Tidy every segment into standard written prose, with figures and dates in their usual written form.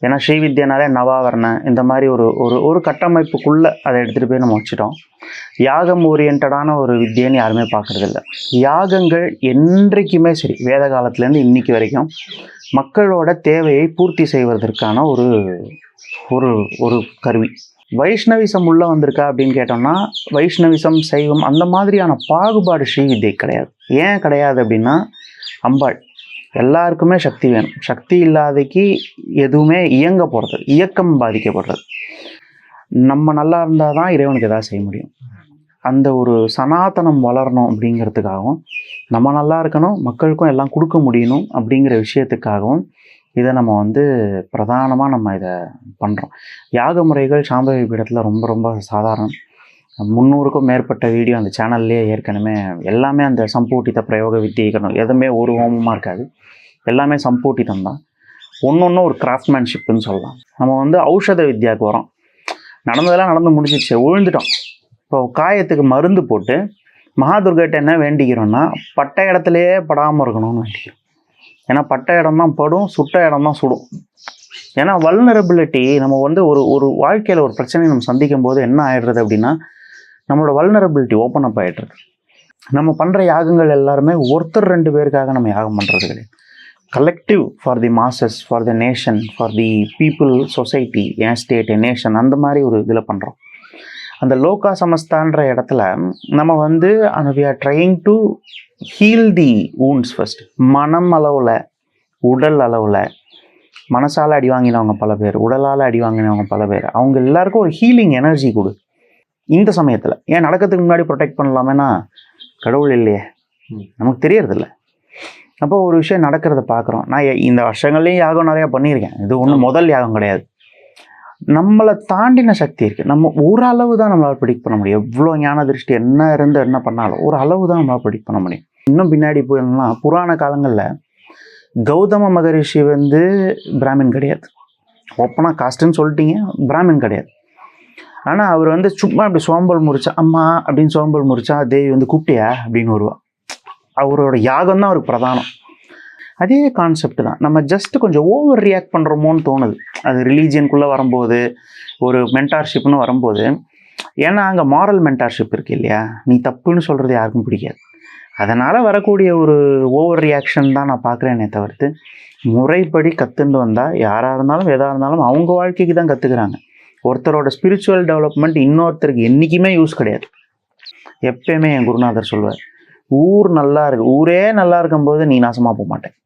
ஏன்னா ஸ்ரீவித்யனாலே நவாவரண இந்த மாதிரி ஒரு ஒரு ஒரு கட்டமைப்புக்குள்ளே அதை எடுத்துகிட்டு போய் நம்ம வச்சுட்டோம். யாகம் ஓரியன்டான ஒரு வித்தியன்னு யாருமே பார்க்குறதில்ல. யாகங்கள் என்றைக்குமே சரி, வேத காலத்துலேருந்து இன்னைக்கு வரைக்கும் மக்களோட தேவையை பூர்த்தி செய்வதற்கான ஒரு ஒரு ஒரு கருவி. வைஷ்ணவிசம் உள்ளே வந்திருக்கா அப்படின்னு கேட்டோம்னா, வைஷ்ணவிசம், சைவம் அந்த மாதிரியான பாகுபாடு ஸ்ரீவித்யை கிடையாது. ஏன் கிடையாது அப்படின்னா, அம்பாள் எல்லாருக்குமே சக்தி வேணும். சக்தி இல்லாதைக்கு எதுவுமே இயங்க போகிறது, இயக்கம் பாதிக்கப்படுறது. நம்ம நல்லா இருந்தால் தான் இறைவனுக்கு எதாவது செய்ய முடியும். அந்த ஒரு சனாதனம் வளரணும் அப்படிங்கிறதுக்காகவும், நம்ம நல்லா இருக்கணும், மக்களுக்கும் எல்லாம் கொடுக்க முடியணும் அப்படிங்கிற விஷயத்துக்காகவும் இதை நம்ம பிரதானமாக நம்ம இதை பண்ணுறோம். யாக முறைகள் சாம்பவி பீடத்தில் ரொம்ப ரொம்ப சாதாரணம். 300க்கும் மேற்பட்ட வீடியோ அந்த சேனல்லே ஏற்கனவே எல்லாமே அந்த சம்பூட்டித பிரயோக வித்தியைக்கணும், எதுவுமே ஒரு ஹோமமாக இருக்காது, எல்லாமே சம்பூட்டிதம் தான். ஒன்று ஒரு கிராஃப்ட்மேன்ஷிப்புன்னு சொல்லலாம். நம்ம ஔஷத வித்யாவுக்கு வரோம். நடந்ததெல்லாம் நடந்து முடிச்சிடுச்சு, விழுந்துட்டோம். இப்போ காயத்துக்கு மருந்து போட்டு மகாதுர்கிட்ட என்ன வேண்டிக்கிறோன்னா, பட்ட இடத்துலையே படாமல் இருக்கணும்னு வேண்டிக்கிறோம். ஏன்னா பட்ட இடம் தான் படும், சுட்ட இடம் தான் சுடும். ஏன்னா வல்னரபிலிட்டி நம்ம ஒரு ஒரு வாழ்க்கையில் ஒரு பிரச்சனையை நம்ம சந்திக்கும் போது என்ன ஆகிடுறது அப்படின்னா, நம்மளோட வல்னரபிலிட்டி ஓப்பன் அப் ஆகிடுறது. நம்ம பண்ணுற யாகங்கள் எல்லாருமே ஒருத்தர் 2 பேருக்காக நம்ம யாகம் பண்ணுறது கிடையாது. Collective for the masses, for the nation, for the people, society, N state, N nation, அந்த மாதிரி ஒரு இதில் பண்ணுறோம். அந்த லோகா சமஸ்தான்ற இடத்துல நம்ம we are trying to heal the wounds first. மனம் அளவில், உடல் அளவில். மனசால் அடி வாங்கினவங்க பல பேர், உடலால் அடி வாங்கினவங்க பல பேர். அவங்க எல்லாருக்கும் ஒரு ஹீலிங் எனர்ஜி கொடு இந்த சமயத்தில். ஏன் நடக்கிறதுக்கு முன்னாடி ப்ரொடெக்ட் பண்ணலாமேனா, கடவுள் இல்லையே, நமக்கு தெரியறதில்ல. அப்போ ஒரு விஷயம் நடக்கிறத பார்க்குறோம். நான் இந்த வருஷங்கள்லேயும் யாகம் நிறையா பண்ணியிருக்கேன். இது ஒன்றும் முதல் யாகம் கிடையாது. நம்மளை தாண்டின சக்தி இருக்குது. நம்ம ஒரு அளவு தான் நம்மளால் ப்ரெடிக்ட் பண்ண முடியும். எவ்வளோ ஞான திருஷ்டி என்ன இருந்து என்ன பண்ணாலும் ஒரு அளவு தான் நம்மளால் ப்ரெடிக்ட் பண்ண முடியும். இன்னும் பின்னாடி போயிடணும்னா, புராண காலங்களில் கௌதம மகரிஷி பிராமின் கிடையாது. ஓப்பனாக காஸ்ட்டுன்னு சொல்லிட்டீங்க, பிராமின் கிடையாது. ஆனால் அவர் சும்மா அப்படி சோம்பல் முறிச்சா, அம்மா அப்படின்னு சோம்பல் முறிச்சா தேவி கூப்பிட்டியா அப்படின்னு வருவா. அவரோட யாகம் தான் அவருக்கு பிரதானம். அதே கான்செப்ட் தான். நம்ம ஜஸ்ட் கொஞ்சம் ஓவர் ரியாக்ட் பண்ணுறோமோன்னு தோணுது. அது ரிலீஜியனுக்குள்ளே வரும்போது, ஒரு மென்டார்ஷிப்னு வரும்போது. ஏன்னா அங்கே மாரல் மென்டார்ஷிப் இருக்குது இல்லையா, நீ தப்புன்னு சொல்கிறது யாருக்கும் பிடிக்காது. அதனால் வரக்கூடிய ஒரு ஓவர் ரியாக்ஷன் தான் நான் பார்க்குறேனே தவிர்த்து, முறைப்படி கற்றுண்டு வந்தால் யாராக இருந்தாலும் எதாக இருந்தாலும் அவங்க வாழ்க்கைக்கு தான் கற்றுக்குறாங்க. ஒருத்தரோட ஸ்பிரிச்சுவல் டெவலப்மெண்ட் இன்னொருத்தருக்கு என்றைக்குமே யூஸ் கிடையாது. எப்பயுமே என் குருநாதர் சொல்வார், ஊர் நல்லா இருக்கு, ஊரே நல்லா இருக்கும்போது நீ நாசமாக போக மாட்டேன்.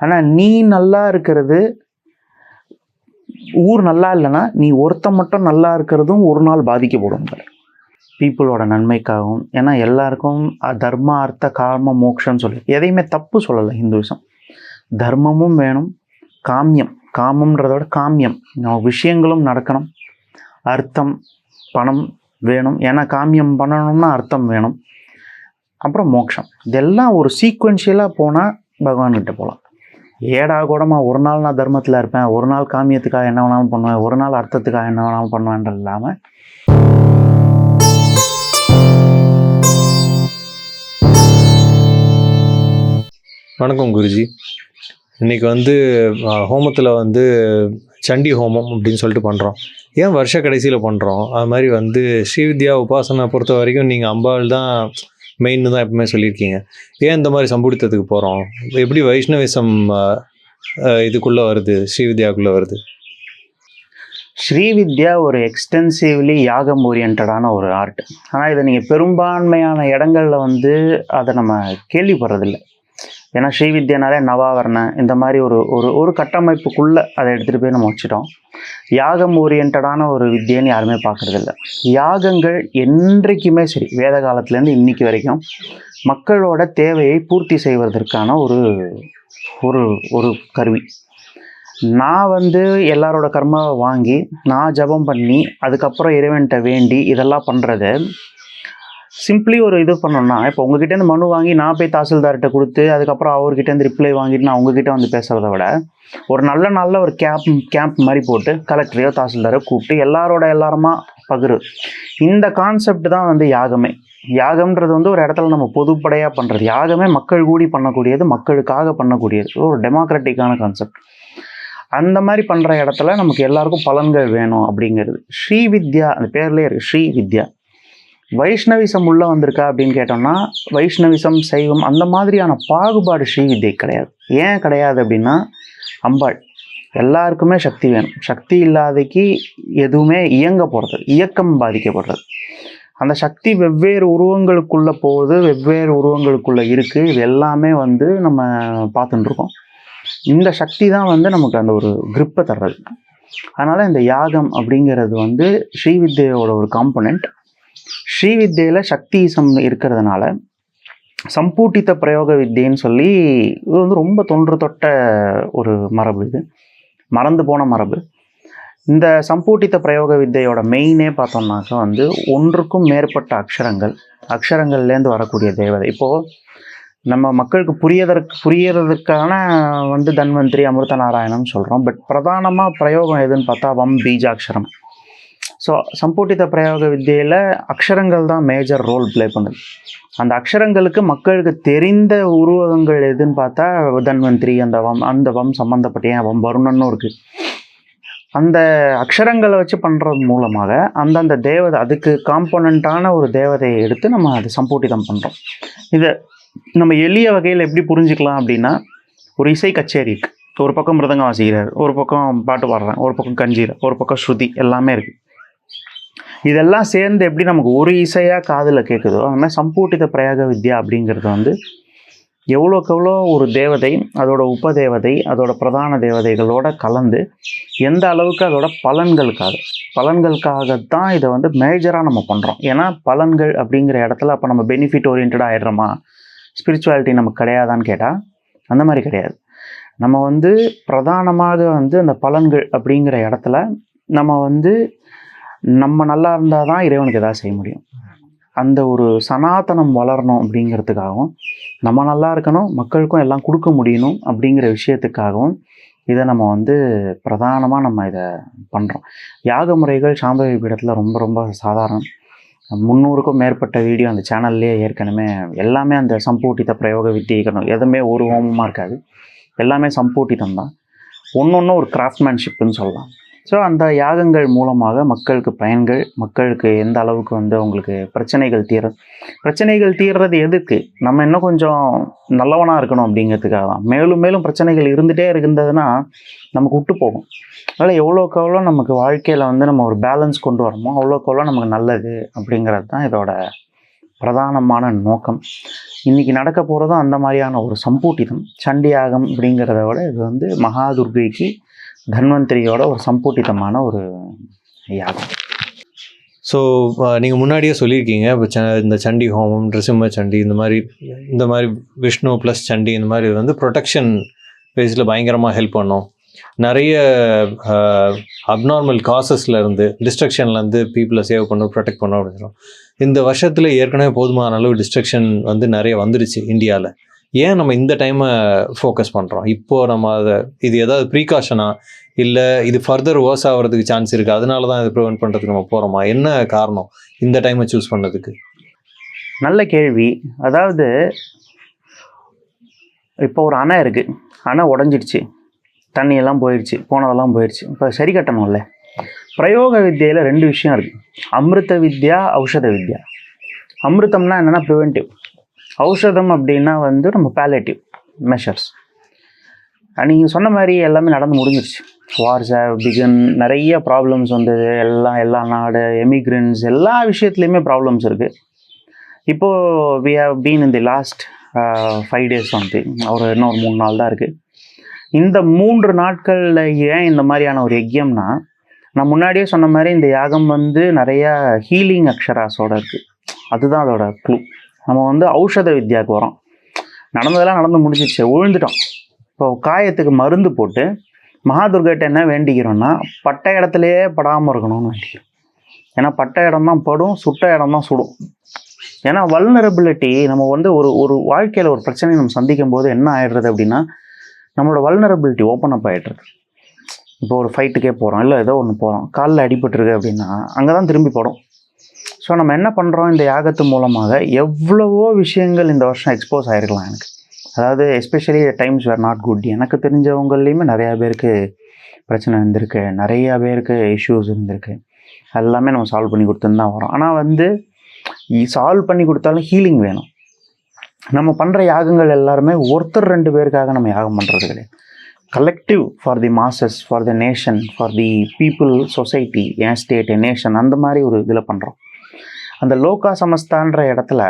ஆனால் நீ நல்லா இருக்கிறது, ஊர் நல்லா இல்லைன்னா நீ ஒருத்த மட்டும் நல்லா இருக்கிறதும் ஒரு நாள் பாதிக்கப்படும் பீப்புளோட நன்மைக்காகவும். ஏன்னா எல்லாருக்கும் தர்ம அர்த்த காம மோக்ஷன்னு சொல்லி எதையுமே தப்பு சொல்லலை ஹிந்துவிசம். தர்மமும் வேணும், காமியம், காமம்ன்றதோட காமியம், நம்ம விஷயங்களும் நடக்கணும். அர்த்தம், பணம் வேணும். ஏன்னா காமியம் பண்ணணும்னா அர்த்தம் வேணும். அப்புறம் மோட்சம். இதெல்லாம் ஒரு சீக்வென்ஷியலாக போனால் பகவான்கிட்ட போகலாம். ஏடா கூடமா ஒரு நாள் நான் தர்மத்தில் இருப்பேன், ஒரு நாள் காமியத்துக்காக என்ன வேணாலும் பண்ணுவேன், ஒரு நாள் அர்த்தத்துக்காக என்ன வேணாலும் பண்ணுவேன்றது இல்லாமல். வணக்கம் குருஜி. இன்னைக்கு ஹோமத்தில் சண்டி ஹோமம் அப்படின்னு சொல்லிட்டு பண்ணுறோம். ஏன் வருஷ கடைசியில் பண்ணுறோம்? அது மாதிரி ஸ்ரீவித்யா உபாசனை பொறுத்த வரைக்கும் நீங்கள் அம்பாள் தான் மெயின்னு தான் எப்பவுமே சொல்லியிருக்கீங்க. ஏன் இந்த மாதிரி சம்பூடித்தத்துக்கு போகிறோம்? எப்படி வைஷ்ணவிசம் இதுக்குள்ளே வருது, ஸ்ரீவித்யாவுக்குள்ளே வருது? ஸ்ரீவித்யா ஒரு எக்ஸ்டென்சிவ்லி யாகம் ஓரியன்டான ஒரு ஆர்ட். ஆனால் இதை நீங்கள் பெரும்பான்மையான இடங்களில் அதை நம்ம கேள்விப்படுறதில்லை. ஏன்னா ஸ்ரீவித்யனாலே நவாவரண இந்த மாதிரி ஒரு ஒரு ஒரு கட்டமைப்புக்குள்ளே அதை எடுத்துகிட்டு போய் நம்ம வச்சுட்டோம். யாகம் ஓரியன்டான ஒரு வித்தியன்னு யாருமே பார்க்குறதில்ல. யாகங்கள் என்றைக்குமே சரி, வேத காலத்துலேருந்து இன்னைக்கு வரைக்கும் மக்களோட தேவையை பூர்த்தி செய்வதற்கான ஒரு ஒரு ஒரு கருவி. நான் எல்லாரோட கர்மாவை வாங்கி நான் ஜபம் பண்ணி அதுக்கப்புறம் இறைவன்கிட்ட வேண்டி இதெல்லாம் பண்ணுறது சிம்பிளி ஒரு இது பண்ணோம்னா, இப்போ உங்ககிட்டேருந்து மனு வாங்கி நான் போய் தாசில்தார்கிட்ட கொடுத்து அதுக்கப்புறம் அவர்கிட்டேருந்து ரிப்ளை வாங்கிட்டு நான் உங்ககிட்ட பேசுகிறத விட, ஒரு நல்ல நாளில் ஒரு கேம்ப் மாதிரி போட்டு கலெக்டரையோ தாசில்தாரோ கூப்பிட்டு எல்லாருமா பகிரு. இந்த கான்செப்ட் தான் யாகமே. யாகம்ன்றது ஒரு இடத்துல நம்ம பொதுப்படையாக பண்ணுறது. யாகமே மக்கள் கூடி பண்ணக்கூடியது, மக்களுக்காக பண்ணக்கூடியது, ஒரு டெமோக்ராட்டிக்கான கான்செப்ட். அந்த மாதிரி பண்ணுற இடத்துல நமக்கு எல்லாருக்கும் பலன்கள் வேணும் அப்படிங்கிறது. ஸ்ரீவித்யா அந்த பேர்லேயே இருக்குது, ஸ்ரீவித்யா. வைஷ்ணவிசம் உள்ளே வந்திருக்கா அப்படின்னு கேட்டோம்னா வைஷ்ணவிசம் சைவம் அந்த மாதிரியான பாகுபாடு ஸ்ரீவித்யை கிடையாது. ஏன் கிடையாது அப்படின்னா அம்பாள் எல்லாருக்குமே சக்தி வேணும். சக்தி இல்லாதக்கு எதுவுமே இயங்க போகிறது, இயக்கம் பாதிக்கப்படுறது. அந்த சக்தி வெவ்வேறு உருவங்களுக்குள்ளே போகுது, வெவ்வேறு உருவங்களுக்குள்ளே இருக்குது. இது எல்லாமே வந்து நம்ம பார்த்துட்டுருக்கோம். இந்த சக்தி தான் வந்து நமக்கு அந்த ஒரு கிரிப்பை தர்றது. அதனால் இந்த யாகம் அப்படிங்கிறது வந்து ஸ்ரீவித்யோட ஒரு காம்பனண்ட். ஸ்ரீவித்யில் சக்திசம் இருக்கிறதுனால சம்பூட்டித்த பிரயோக வித்தியன்னு சொல்லி இது வந்து ரொம்ப தொன்று தொட்ட ஒரு மரபு. இது மறந்து போன மரபு. இந்த சம்பூட்டித்த பிரயோக வித்தையோட மெயினே பார்த்தோம்னாக்கா வந்து ஒன்றுக்கும் மேற்பட்ட அக்ஷரங்கள்லேருந்து வரக்கூடிய தேவதை. இப்போது நம்ம மக்களுக்கு புரியறதுக்கான வந்து தன்வந்திரி அமிர்த நாராயணம் சொல்கிறோம். பட் பிரதானமாக பிரயோகம் எதுன்னு பார்த்தா வம் பீஜாட்சரம். ஸோ சம்பூட்டித்த பிரயோக வித்தியில் அக்ஷரங்கள் தான் மேஜர் ரோல் ப்ளே பண்ணுது. அந்த அக்ஷரங்களுக்கு மக்களுக்கு தெரிந்த உருவகங்கள் எதுன்னு பார்த்தா தன்வந்திரி, அந்த வம் சம்மந்தப்பட்ட வம் வருணன்னு இருக்குது. அந்த அக்ஷரங்களை வச்சு பண்ணுறது மூலமாக அந்தந்த தேவதை அதுக்கு காம்போனண்ட்டான ஒரு தேவதையை எடுத்து நம்ம அது சம்பூட்டிதம் பண்ணுறோம். இதை நம்ம எளிய வகையில் எப்படி புரிஞ்சுக்கலாம் அப்படின்னா, ஒரு இசை கச்சேரி இருக்குது. ஒரு பக்கம் மிருதங்கம் வாசிக்கிறார், ஒரு பக்கம் பாட்டு பாடுறாங்க, ஒரு பக்கம் கஞ்சீரை, ஒரு பக்கம் ஸ்ருதி, எல்லாமே இருக்குது. இதெல்லாம் சேர்ந்து எப்படி நமக்கு ஒரு இசையாக காதில் கேட்குதோ அந்த மாதிரி சம்பூட்டித பிரயோக வித்யா அப்படிங்கிறது வந்து எவ்வளோக்கு எவ்வளோ ஒரு தேவதை, அதோட உபதேவதை, அதோட பிரதான தேவதைகளோட கலந்து எந்த அளவுக்கு அதோட பலன்களுக்காகத்தான் இதை வந்து மேஜராக நம்ம பண்ணுறோம். ஏன்னா பலன்கள் அப்படிங்கிற இடத்துல அப்போ நம்ம பெனிஃபிட் ஓரியன்டாக ஆகிடுறோமா, ஸ்பிரிச்சுவாலிட்டி நமக்கு கிடையாதான்னு கேட்டால் அந்த மாதிரி கிடையாது. நம்ம வந்து பிரதானமாக வந்து அந்த பலன்கள் அப்படிங்கிற இடத்துல நம்ம வந்து நம்ம நல்லா இருந்தால் தான் இறைவனுக்கு எதாவது செய்ய முடியும். அந்த ஒரு சனாதனம் வளரணும் அப்படிங்கிறதுக்காகவும், நம்ம நல்லா இருக்கணும், மக்களுக்கும் எல்லாம் கொடுக்க முடியணும் அப்படிங்கிற விஷயத்துக்காகவும் இதை நம்ம வந்து பிரதானமாக நம்ம இதை பண்ணுறோம். யாக முறைகள் சாம்பவி பீடத்தில் ரொம்ப ரொம்ப சாதாரணம். 300க்கும் மேற்பட்ட வீடியோ அந்த சேனல்லே ஏற்கனவே எல்லாமே அந்த சம்பூட்டித்த பிரயோக வித்தியைகள், எதுவுமே ஒரு ஹோமமாக இருக்காது, எல்லாமே சம்பூட்டித்தம் தான். ஒன்று ஒரு கிராஃப்ட்மேன்ஷிப்னு சொல்லலாம். ஸோ அந்த யாகங்கள் மூலமாக மக்களுக்கு பயன்கள், மக்களுக்கு எந்த அளவுக்கு வந்து அவங்களுக்கு பிரச்சனைகள் தீர்றது எதுக்கு, நம்ம இன்னும் கொஞ்சம் நல்லவனாக இருக்கணும் அப்படிங்கிறதுக்காக தான். மேலும் மேலும் பிரச்சனைகள் இருந்துகிட்டே இருந்ததுன்னா நமக்கு விட்டு போகும். அதனால் எவ்வளோக்கு எவ்வளோ நமக்கு வாழ்க்கையில் வந்து நம்ம ஒரு பேலன்ஸ் கொண்டு வரணுமோ அவ்வளோக்கு எவ்வளோ நமக்கு நல்லது அப்படிங்கிறது தான் இதோட பிரதானமான நோக்கம். இன்றைக்கி நடக்க போகிறதும் அந்த மாதிரியான ஒரு சம்பூட்டிதம். சண்டி யாகம் அப்படிங்கிறத விட இது வந்து மகாதுர்கைக்கு தன்வந்திரியோட ஒரு சம்பூட்டிதமான ஒரு யாகம். ஸோ நீங்கள் முன்னாடியே சொல்லியிருக்கீங்க, இப்போ இந்த சண்டி ஹோமம், நிருசிம்ம சண்டி, இந்த மாதிரி விஷ்ணு ப்ளஸ் சண்டி, இந்த மாதிரி வந்து ப்ரொடெக்ஷன் பேஸில் பயங்கரமாக ஹெல்ப் பண்ணும். நிறைய அப்நார்மல் காசஸ்லேருந்து, டிஸ்ட்ரக்ஷன்லேருந்து பீப்புளை சேவ் பண்ண, ப்ரொடெக்ட் பண்ண அப்படின்னு. இந்த வருஷத்தில் ஏற்கனவே போதுமான அளவு டிஸ்ட்ரக்ஷன் வந்து நிறைய வந்துடுச்சு இந்தியாவில். ஏன் நம்ம இந்த டைமை ஃபோக்கஸ் பண்ணுறோம்? இப்போது நம்ம இது ஏதாவது ப்ரீகாஷனா, இல்லை இது ஃபர்தர் வேர்ஸ் ஆகிறதுக்கு சான்ஸ் இருக்குது, அதனால தான் இதை ப்ரிவென்ட் பண்ணுறதுக்கு நம்ம போகிறோமா? என்ன காரணம் இந்த டைமை சூஸ் பண்ணதுக்கு? நல்ல கேள்வி. அதாவது இப்போ ஒரு அணை இருக்குது, அணை உடஞ்சிடுச்சு, தண்ணியெல்லாம் போயிடுச்சு, போனதெல்லாம் போயிடுச்சு. இப்போ சரி கட்டணும்ல. பிரயோக வித்தியில் 2 விஷயம் இருக்குது. அமிர்த வித்யா, ஔஷத வித்யா. அமிர்தம்னா என்னென்னா ப்ரிவென்டிவ், ஔஷதம் அப்படின்னா வந்து நம்ம பேலேட்டிவ் மெஷர்ஸ். நீங்கள் சொன்ன மாதிரி எல்லாமே நடந்து முடிஞ்சிருச்சு. வார்ஸ் ஹேவ் பிகன், நிறைய ப்ராப்ளம்ஸ் வந்தது. எல்லா நாடு, எமிக்ரன்ஸ், எல்லா விஷயத்துலையுமே ப்ராப்ளம்ஸ் இருக்குது. இப்போது we have been in the last 5 days something, இன்னும் ஒரு 3 நாள் தான் இருக்குது. இந்த 3 நாட்களில் ஏன் இந்த மாதிரியான ஒரு யஜ்யம்னா, நான் முன்னாடியே சொன்ன மாதிரி இந்த யாகம் வந்து நிறையா ஹீலிங் அக்ஷராஸோடு இருக்குது. அதுதான் அதோட க்ளூ. நம்ம வந்து ஔஷத வித்யாவுக்கு வரோம். நடந்ததெல்லாம் நடந்து முடிச்சிச்சு, விழுந்துட்டோம். இப்போ காயத்துக்கு மருந்து போட்டு மகாதுர்கிட்ட என்ன வேண்டிக்கிறோன்னா, பட்ட இடத்துலையே படாமல் இருக்கணும்னு வேண்டிக்கிறோம். ஏன்னா பட்ட இடம் தான் படும், சுட்ட இடம் தான் சுடும். ஏன்னா வல்னரபிலிட்டி, நம்ம வந்து ஒரு வாழ்க்கையில் ஒரு பிரச்சனையை நம்ம சந்திக்கும் போது என்ன ஆகிடுறது அப்படின்னா, நம்மளோட வல்னரபிலிட்டி ஓப்பன் அப் ஆகிடுறது. இப்போ ஒரு ஃபைட்டுக்கே போகிறோம், இல்லை ஏதோ ஒன்று போகிறோம், காலில் அடிபட்டுருக்கு அப்படின்னா அங்கே தான் திரும்பி படும். ஸோ நம்ம என்ன பண்ணுறோம், இந்த யாகத்து மூலமாக எவ்வளவோ விஷயங்கள் இந்த வருஷம் எக்ஸ்போஸ் ஆகிருக்கலாம் எனக்கு. அதாவது especially times where not good. எனக்கு தெரிஞ்சவங்களையுமே நிறையா பேருக்கு பிரச்சனை இருந்திருக்கு, நிறையா பேருக்கு இஷ்யூஸ் இருந்திருக்கு. எல்லாமே நம்ம சால்வ் பண்ணி கொடுத்துன்னு தான் வரோம். ஆனால் வந்து சால்வ் பண்ணி கொடுத்தாலும் ஹீலிங் வேணும். நம்ம பண்ணுற யாகங்கள் எல்லாருமே ஒருத்தர் 2 பேருக்காக நம்ம யாகம் பண்ணுறது கிடையாது. Collective for the masses, for the nation, for the people, society, N state, N nation, அந்த மாதிரி ஒரு இதில் பண்ணுறோம். அந்த லோகா சமஸ்தான்ற இடத்துல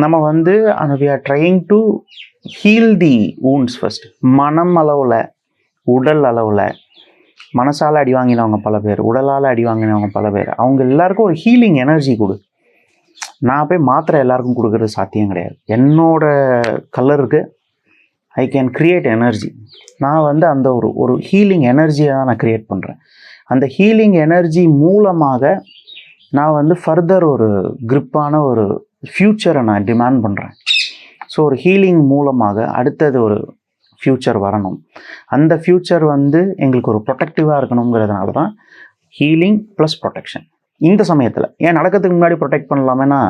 நம்ம வந்து we are trying to heal the wounds first. மனம் அளவில், உடல் அளவில், மனசால் அடி வாங்கினவங்க பல பேர், உடலால் அடி வாங்கினவங்க பல பேர், அவங்க எல்லாருக்கும் ஒரு ஹீலிங் எனர்ஜி கொடு. நான் போய் மாத்திரை எல்லாருக்கும் கொடுக்கறது சாத்தியம் கிடையாது. என்னோட கலருக்கு ஐ கேன் கிரியேட் எனர்ஜி. நான் வந்து அந்த ஒரு ஹீலிங் எனர்ஜியை தான் நான் க்ரியேட் பண்ணுறேன். அந்த ஹீலிங் எனர்ஜி மூலமாக நான் வந்து ஃபர்தர் ஒரு க்ரிப்பான ஒரு ஃப்யூச்சரை நான் டிமாண்ட் பண்ணுறேன். ஸோ ஒரு ஹீலிங் மூலமாக அடுத்தது ஒரு ஃப்யூச்சர் வரணும். அந்த ஃப்யூச்சர் வந்து எங்களுக்கு ஒரு ப்ரொடெக்டிவாக இருக்கணுங்கிறதுனால தான் ஹீலிங் ப்ளஸ் ப்ரொடெக்ஷன். இந்த சமயத்தில் ஏன் நடக்கிறதுக்கு முன்னாடி ப்ரொடெக்ட் பண்ணலாமேனா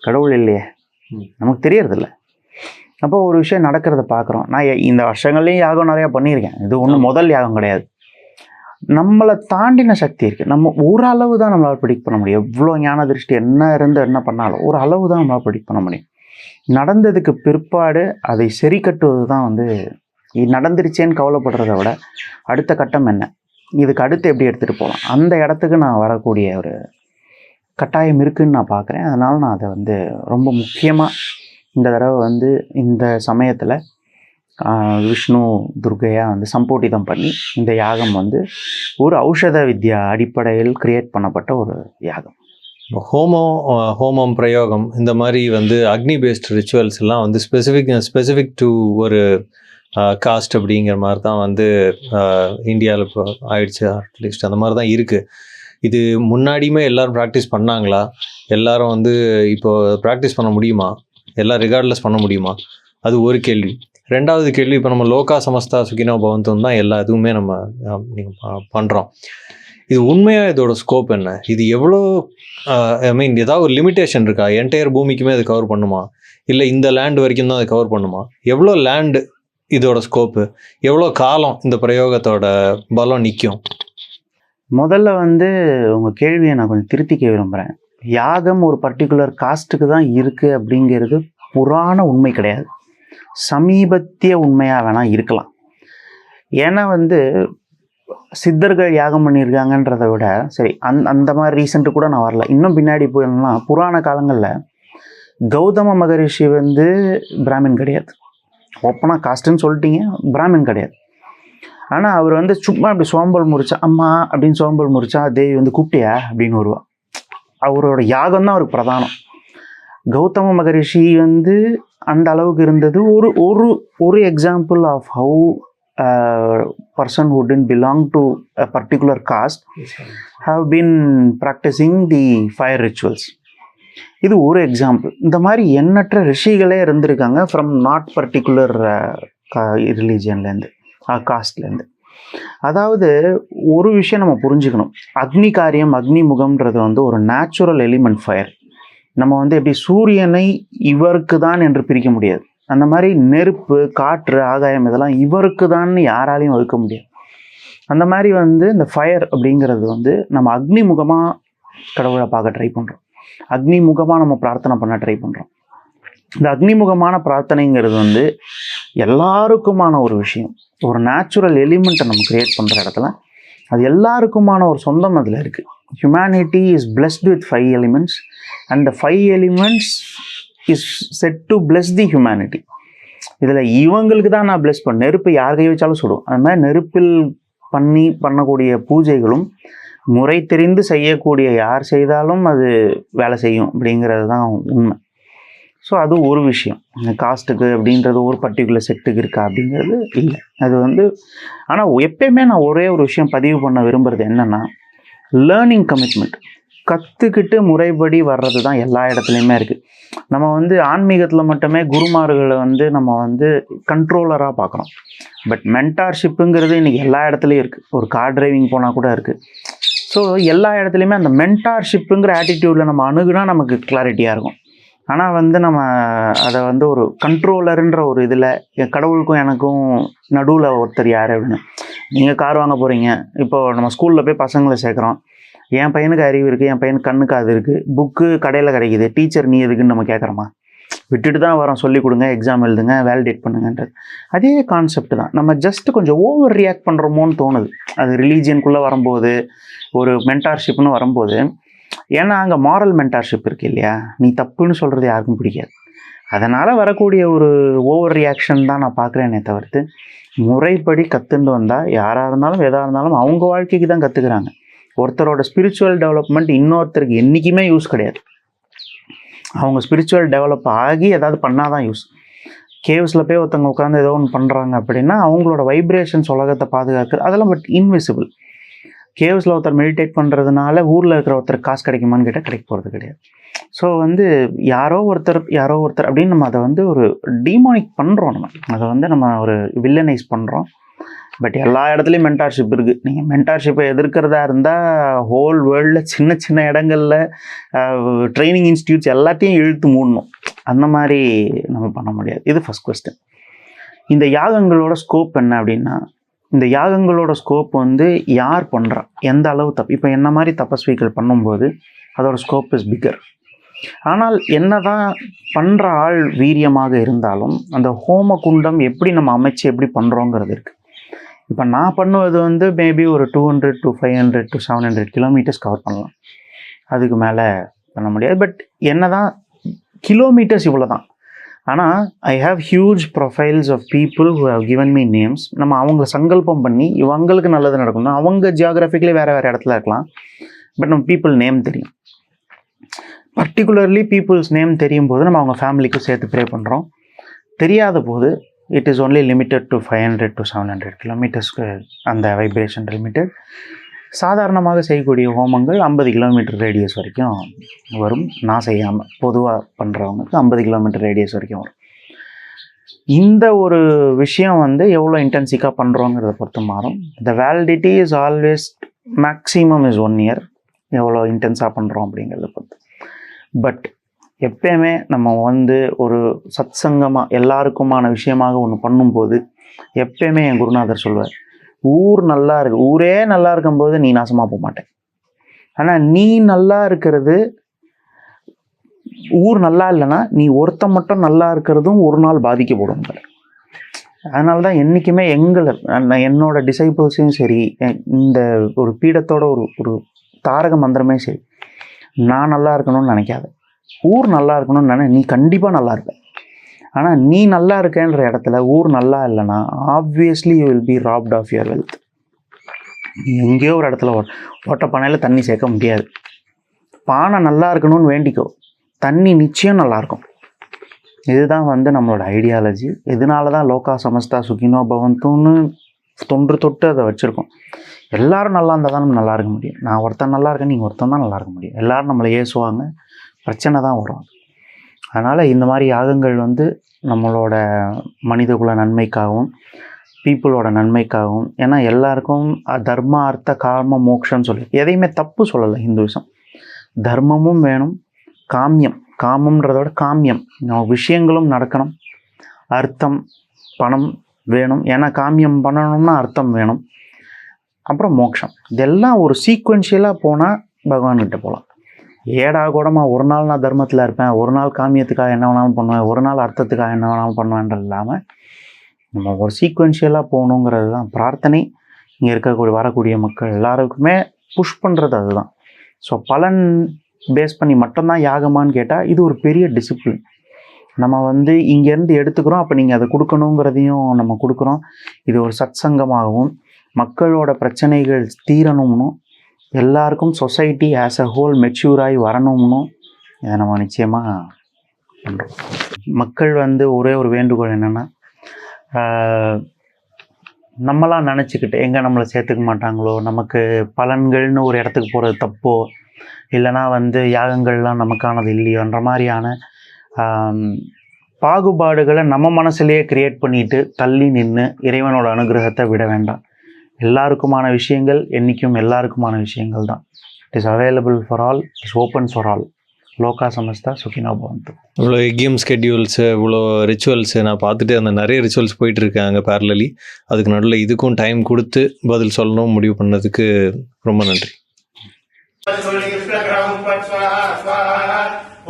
கடவுள் இல்லையே, நமக்கு தெரியறதில்ல. அப்போ ஒரு விஷயம் நடக்கிறத பார்க்குறோம். நான் இந்த வருஷங்கள்லேயும் யாகம் நிறையா பண்ணியிருக்கேன். இது ஒன்றும் முதல் யாகம் கிடையாது. நம்மளை தாண்டின சக்தி இருக்குது. நம்ம ஒரு அளவு தான் நம்மளால் ப்ரெடிக்ட் பண்ண முடியும். எவ்வளோ ஞான திருஷ்டி என்ன இருந்து என்ன பண்ணாலும் ஒரு அளவு தான் நம்மளால் ப்ரெடிக்ட் பண்ண முடியும். நடந்ததுக்கு பிற்பாடு அதை சரி கட்டுவது தான் வந்து நடந்துருச்சேன்னு கவலைப்படுறத விட அடுத்த கட்டம் என்ன, இதுக்கு அடுத்து எப்படி எடுத்துகிட்டு போகலாம், அந்த இடத்துக்கு நான் வரக்கூடிய ஒரு கட்டாயம் இருக்குதுன்னு நான் பார்க்குறேன். அதனால் நான் அதை வந்து ரொம்ப முக்கியமாக இந்த தடவை வந்து இந்த சமயத்தில் விஷ்ணு துர்கையாக வந்து சம்போட்டிதம் பண்ணி இந்த யாகம் வந்து ஒரு ஔஷத வித்யா அடிப்படையில் கிரியேட் பண்ணப்பட்ட ஒரு யாகம். ஹோமம் பிரயோகம் இந்த மாதிரி வந்து அக்னி பேஸ்ட் ரிச்சுவல்ஸ் எல்லாம் வந்து ஸ்பெசிஃபிக் டு ஒரு காஸ்ட் அப்படிங்கிற மாதிரி தான் வந்து இந்தியாவில் இப்போ ஆயிடுச்சு. அட்லீஸ்ட் அந்த மாதிரி தான் இருக்குது. இது முன்னாடியுமே எல்லோரும் ப்ராக்டிஸ் பண்ணாங்களா? எல்லாரும் வந்து இப்போ ப்ராக்டிஸ் பண்ண முடியுமா? எல்லாம் ரிகார்ட்லெஸ் பண்ண முடியுமா? அது ஒரு கேள்வி. 2வது கேள்வி, இப்போ நம்ம லோகா சமஸ்தா சுகினோ பவந்தும் தான் எல்லா இதுவுமே நம்ம பண்ணுறோம். இது உண்மையாக இதோட ஸ்கோப் என்ன? இது எவ்வளோ ஏதாவது ஒரு லிமிட்டேஷன் இருக்கா? என்டையர் பூமிக்குமே அது கவர் பண்ணுமா? இல்லை இந்த லேண்ட் வரைக்கும் தான் அது கவர் பண்ணுமா? எவ்வளோ லேண்டு இதோட ஸ்கோப்பு? எவ்வளோ காலம் இந்த பிரயோகத்தோட பலம் நிற்கும்? முதல்ல வந்து உங்கள் கேள்வியை நான் கொஞ்சம் திருத்திக்க விரும்புகிறேன். யாகம் ஒரு பர்டிகுலர் காஸ்ட்டுக்கு தான் இருக்குது அப்படிங்கிறது புராண உண்மை கிடையாது. சமீபத்திய உண்மையாக வேணால் இருக்கலாம். ஏன்னா வந்து சித்தர்கள் யாகம் பண்ணியிருக்காங்கன்றதை விட சரி அந்த மாதிரி ரீசெண்ட்டு கூட நான் வரல. இன்னும் பின்னாடி போயிடலாம். புராண காலங்களில் கௌதம மகரிஷி வந்து பிராமின் கிடையாது. ஓப்பனாக காஸ்ட்டுன்னு சொல்லிட்டீங்க, பிராமின் கிடையாது. ஆனால் அவர் வந்து சும்மா அப்படி சோம்பல் முறிச்சா, அம்மா அப்படின்னு சோம்பல் முறிச்சா தேவி வந்து கூப்பிட்டியா அப்படின்னு வருவா. அவரோட யாகம் தான் அவருக்கு பிரதானம். கௌதம மகரிஷி வந்து அந்த அளவுக்கு இருந்தது ஒரு example of how person who didn't belong to a particular caste have been practicing the fire rituals. இது ஒரு எக்ஸாம்பிள். இந்த மாதிரி எண்ணற்ற ரிஷிகளே இருந்திருக்காங்க ஃப்ரம் நாட் பர்டிகுலர் ரிலீஜியன்லேருந்து காஸ்ட்லேருந்து. அதாவது ஒரு விஷயம் நம்ம புரிஞ்சுக்கணும். அக்னி காரியம், அக்னி முகம்ன்றது வந்து ஒரு நேச்சுரல் எலிமெண்ட் ஃபயர். நம்ம வந்து எப்படி சூரியனை இவருக்கு தான் என்று பிரிக்க முடியாது. அந்த மாதிரி நெருப்பு, காற்று, ஆகாயம் இதெல்லாம் இவருக்கு தான் யாராலையும் ஒதுக்க முடியாது. அந்த மாதிரி வந்து இந்த ஃபயர் அப்படிங்கிறது வந்து நம்ம அக்னி முகமாக கடவுளை பார்க்க ட்ரை பண்ணுறோம். அக்னி முகமாக நம்ம பிரார்த்தனை பண்ண ட்ரை பண்ணுறோம். இந்த அக்னிமுகமான பிரார்த்தனைங்கிறது வந்து எல்லாருக்குமான ஒரு விஷயம். ஒரு நேச்சுரல் எலிமெண்ட்டை நம்ம கிரியேட் பண்ணுற இடத்துல அது எல்லாருக்குமான ஒரு சொந்தம் அதில் இருக்குது. Humanity is blessed with 5 elements and the 5 elements is set to bless the humanity. இதில் இவங்களுக்கு தான் நான் பிளெஸ் பண்ண, நெருப்பு யார் கை வச்சாலும் சுடும். அது மாதிரி நெருப்பில் பண்ணக்கூடிய பூஜைகளும் முறை தெரிந்து செய்யக்கூடிய யார் செய்தாலும் அது வேலை செய்யும் அப்படிங்கிறது தான் உண்மை. ஸோ அது ஒரு விஷயம். காஸ்ட்டுக்கு அப்படின்றது ஒரு பர்டிகுலர் செட்டுக்கு இருக்கா அப்படிங்கிறது இல்லை. அது வந்து ஆனால் எப்பயுமே நான் ஒரே ஒரு விஷயம் பதிவு பண்ண விரும்புகிறது என்னென்னா, லேர்னிங் கமிட்மெண்ட். கற்றுக்கிட்டு முறைப்படி வர்றது தான் எல்லா இடத்துலையுமே இருக்குது. நம்ம வந்து ஆன்மீகத்தில் மட்டுமே குருமார்களை வந்து நம்ம வந்து கண்ட்ரோலராக பார்க்குறோம். பட் மென்டார்ஷிப்புங்கிறது இன்றைக்கி எல்லா இடத்துலையும் இருக்குது. ஒரு கார் டிரைவிங் போனால் கூட இருக்குது. ஸோ எல்லா இடத்துலையுமே அந்த மென்டார்ஷிப்புங்கிற ஆட்டிடியூடில் நம்ம அணுகுனா நமக்கு கிளாரிட்டியாக இருக்கும். ஆனால் வந்து நம்ம அதை வந்து ஒரு கண்ட்ரோலருன்ற ஒரு இதில் கடவுளுக்கும் எனக்கும் நடுவில் ஒருத்தர் யார் அப்படின்னு நீங்கள் கார் வாங்க போகிறீங்க, இப்போ நம்ம ஸ்கூலில் போய் பசங்களை சேர்க்குறோம். என் பையனுக்கு அறிவு இருக்குது, என் பையனுக்கு கண்ணுக்கு அது இருக்குது, புக்கு கடையில் கிடைக்குது, டீச்சர் நீ எதுக்குன்னு நம்ம கேட்குறோமா? விட்டுட்டு தான் வரோம், சொல்லிக் கொடுங்க, எக்ஸாம் எழுதுங்க, வேலிடேட் பண்ணுங்கன்றது. அதே கான்செப்ட் தான். நம்ம ஜஸ்ட் கொஞ்சம் ஓவர் ரியாக்ட் பண்ணுறோமோன்னு தோணுது. அது ரிலீஜியனுக்குள்ளே வரும்போது, ஒரு மென்டார்ஷிப்னு வரும்போது. ஏன்னா அங்கே மாரல் மென்டார்ஷிப் இருக்குது இல்லையா? நீ தப்புன்னு சொல்கிறது யாருக்கும் பிடிக்காது. அதனால் வரக்கூடிய ஒரு ஓவர் ரியாக்ஷன் தான் நான் பார்க்குறேனே தவிர்த்து, முறைப்படி கற்றுண்டு வந்தால் யாராக இருந்தாலும் எதாக இருந்தாலும் அவங்க வாழ்க்கைக்கு தான் கற்றுக்குறாங்க. ஒருத்தரோட ஸ்பிரிச்சுவல் டெவலப்மெண்ட் இன்னொருத்தருக்கு என்றைக்குமே யூஸ் கிடையாது. அவங்க ஸ்பிரிச்சுவல் டெவலப் ஆகி ஏதாவது பண்ணால் தான் யூஸ். கேவ்ஸில் போய் ஒருத்தவங்க உட்காந்து ஏதோ ஒன்று பண்ணுறாங்க அப்படின்னா அவங்களோட வைப்ரேஷன்ஸ் உலகத்தை பாதுகாக்கிறது அதெல்லாம் பட் இன்விசிபிள். கேவ்ஸில் ஒருத்தர் மெடிடேட் பண்ணுறதுனால ஊரில் இருக்கிற ஒருத்தர் காசு கிடைக்குமான்னு கேட்டால் கிடைக்க போகிறது கிடையாது. ஸோ யாரோ ஒருத்தர் அப்படின்னு நம்ம அதை ஒரு டீமானிக் பண்ணுறோம். நம்ம ஒரு வில்லனைஸ் பண்ணுறோம். பட் எல்லா இடத்துலையும் மென்டார்ஷிப் இருக்குது. நீங்கள் மென்டார்ஷிப்பை எதிர்க்கிறதா இருந்தால் ஹோல் வேர்ல்டில் சின்ன சின்ன இடங்களில் ட்ரைனிங் இன்ஸ்டியூட்ஸ் எல்லாத்தையும் இழுத்து மூடணும். அந்த மாதிரி நம்ம பண்ண முடியாது. இது ஃபஸ்ட் கொஸ்டின். இந்த யாகங்களோட ஸ்கோப் என்ன அப்படின்னா, இந்த யாகங்களோட ஸ்கோப் யார் பண்ணுறா, எந்த அளவு தப்பு. இப்போ என்ன மாதிரி தபஸ்விகள் பண்ணும்போது அதோட ஸ்கோப் இஸ் பிக்கர். ஆனால் என்ன தான் பண்ணுற ஆள் வீரியமாக இருந்தாலும் அந்த ஹோம குண்டம் எப்படி நம்ம அமைச்சு எப்படி பண்ணுறோங்கிறது இருக்குது. இப்போ நான் பண்ணுவது மேபி ஒரு 200 to 500 to 700 கிலோமீட்டர்ஸ் கவர் பண்ணலாம். அதுக்கு மேலே பண்ண முடியாது. பட் என்ன தான் கிலோமீட்டர்ஸ் இவ்வளோ தான். ஆனால் I have huge profiles of people who have given me names. நம்ம அவங்கள சங்கல்பம் பண்ணி இவங்களுக்கு நல்லது நடக்கணும். அவங்க ஜியாகிரபிக்கலி வேறு இடத்துல இருக்கலாம். பட் நம்ம பீப்புள் நேம் தெரியும். பர்டிகுலர்லி பீப்புள்ஸ் நேம் தெரியும் போது நம்ம அவங்க ஃபேமிலிக்கும் சேர்த்து ப்ரே பண்ணுறோம். தெரியாத போது it is only limited to 500 to 700 கிலோமீட்டர்ஸ்க்கு அந்த வைப்ரேஷன் லிமிட்டட். சாதாரணமாக செய்யக்கூடிய ஹோமங்கள் 50 கிலோமீட்டர் ரேடியஸ் வரைக்கும் வரும். நான் செய்யாமல் பொதுவாக பண்ணுறவங்களுக்கு 50 கிலோமீட்டர் ரேடியஸ் வரைக்கும் வரும். இந்த ஒரு விஷயம் எவ்வளோ இன்டென்சிக்காக பண்ணுறோங்கிறத பொறுத்து மாறும். த validity is always maximum is 1 year. எவ்வளோ இன்டென்ஸாக பண்ணுறோம் அப்படிங்கிறத பொறுத்து. பட் எப்பயுமே நம்ம ஒரு சத்சங்கமாக எல்லாருக்குமான விஷயமாக ஒன்று பண்ணும்போது எப்பயுமே என் குருநாதர் சொல்வார், ஊர் நல்லா இருக்கு, ஊரே நல்லா இருக்கும்போது நீ நாசமாக போக மாட்டேன். ஆனால் நீ நல்லா இருக்கிறது, ஊர் நல்லா இல்லைன்னா நீ ஒருத்தன் மட்டும் நல்லா இருக்கிறதும் ஒரு நாள் பாதிக்கப்படும். அதனால தான் என்றைக்குமே என்னோட டிசைபிள்ஸையும் சரி, இந்த ஒரு பீடத்தோட ஒரு தாரக மந்திரமே சரி, நான் நல்லா இருக்கணும்னு நினைக்காத, ஊர் நல்லா இருக்கணும்னு நீ கண்டிப்பாக நல்லா இருப்ப. ஆனால் நீ நல்லா இருக்கேன்ற இடத்துல ஊர் நல்லா இல்லைன்னா obviously you will be robbed of your wealth. எங்கேயோ ஒரு இடத்துல ஓட்ட பானையில் தண்ணி சேர்க்க முடியாது. பானை நல்லா இருக்கணும்னு வேண்டிக்கோ, தண்ணி நிச்சயம் நல்லாயிருக்கும். இதுதான் நம்மளோட ஐடியாலஜி. இதனால தான் லோகா சமஸ்தா சுகினோ பவந்துன்னு தொன்று தொட்டு அதை வச்சுருக்கோம். எல்லோரும் நல்லா இருந்தால் தான் நம்ம நல்லா இருக்க முடியும். நான் ஒருத்தன் நல்லா இருக்கேன், நீங்கள் ஒருத்தன் தான் நல்லா இருக்க முடியும். எல்லோரும் நம்மளை ஏசுவாங்க, பிரச்சனை தான் வரும். அதனால் இந்த மாதிரி யாகங்கள் நம்மளோட மனிதகுல நன்மைக்காகவும் பீப்புளோட நன்மைக்காகவும், ஏன்னா எல்லாருக்கும் தர்ம அர்த்த காம மோக்ஷன்னு சொல்லி எதையுமே தப்பு சொல்லலை. ஹிந்துவிசம் தர்மமும் வேணும், காமம்ன்றதோட காமியம் நம்ம விஷயங்களும் நடக்கணும், அர்த்தம் பணம் வேணும். ஏன்னா காமியம் பண்ணணும்னா அர்த்தம் வேணும், அப்புறம் மோட்சம். இதெல்லாம் ஒரு சீக்வென்ஷியலாக போனால் பகவான்கிட்ட போகலாம். ஏடா கூடமாக ஒரு நாள் நான் தர்மத்தில் இருப்பேன், ஒரு நாள் காமியத்துக்காக என்ன வேணாலும் பண்ணுவேன், ஒரு நாள் அர்த்தத்துக்காக என்ன வேணாலும் பண்ணுவேன்றது இல்லாமல் நம்ம ஒரு சீக்வென்ஷியலாக போகணுங்கிறது தான் பிரார்த்தனை. இங்கே வரக்கூடிய மக்கள் எல்லாருக்குமே புஷ் பண்ணுறது அதுதான். ஸோ பலன் பேஸ் பண்ணி மட்டும்தான் யாகமானு கேட்டால் இது ஒரு பெரிய டிசிப்ளின். நம்ம இங்கேருந்து எடுத்துக்கிறோம், அப்போ நீங்கள் அதை கொடுக்கணுங்கிறதையும் நம்ம கொடுக்குறோம். இது ஒரு சத்சங்கமாகவும் மக்களோட பிரச்சனைகள் தீரணும்னு, எல்லாருக்கும் சொசைட்டி ஆஸ் அ ஹோல் மெச்சூராகி வரணும்னு இதை நம்ம நிச்சயமாக பண்ணுறோம். மக்கள் ஒரே ஒரு வேண்டுகோள் என்னென்னா, நம்மளாம் நினச்சிக்கிட்டு எங்கே நம்மளை சேர்த்துக்க மாட்டாங்களோ, நமக்கு பலன்கள்னு ஒரு இடத்துக்கு போகிறது தப்போ, இல்லைனா யாகங்கள்லாம் நமக்கானது இல்லையோன்ற மாதிரியான பாகுபாடுகளை நம்ம மனசுலேயே க்ரியேட் பண்ணிட்டு தள்ளி நின்று இறைவனோட அனுகிரகத்தை விட வேண்டாம். எல்லாருக்குமான விஷயங்கள் என்றைக்கும் எல்லாருக்குமான விஷயங்கள் தான். It is available for all, it's open for all. லோகா சமஸ்தா சுகினோ பவந்து. இவ்வளோ எக்ஸாம் ஸ்கெட்யூல்ஸு, இவ்வளோ ரிச்சுவல்ஸு நான் பார்த்துட்டு அந்த நிறைய ரிச்சுவல்ஸ் போயிட்டுருக்காங்க பேரலி. அதுக்கு நடுவில் இதுக்கும் டைம் கொடுத்து பதில் சொல்லணும் முடிவு பண்ணதுக்கு ரொம்ப நன்றி.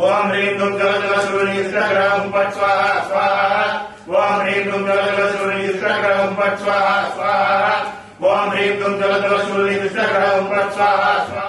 ஓம் ஹ்ரீம் தும் ஜலஜலசூரி ஸ்ரக்ரம் பட் ஸ்வாஹா ஸ்வாஹா. ஓம் ஹ்ரீம் தும் ஜலஜலசூரி ஸ்ரக்ரம் பட் ஸ்வாஹா ஸ்வாஹா. ஓம் ஹ்ரீம் தும் ஜலஜலசூரி ஸ்ரக்ரம் பட் ஸ்வாஹா ஸ்வாஹா.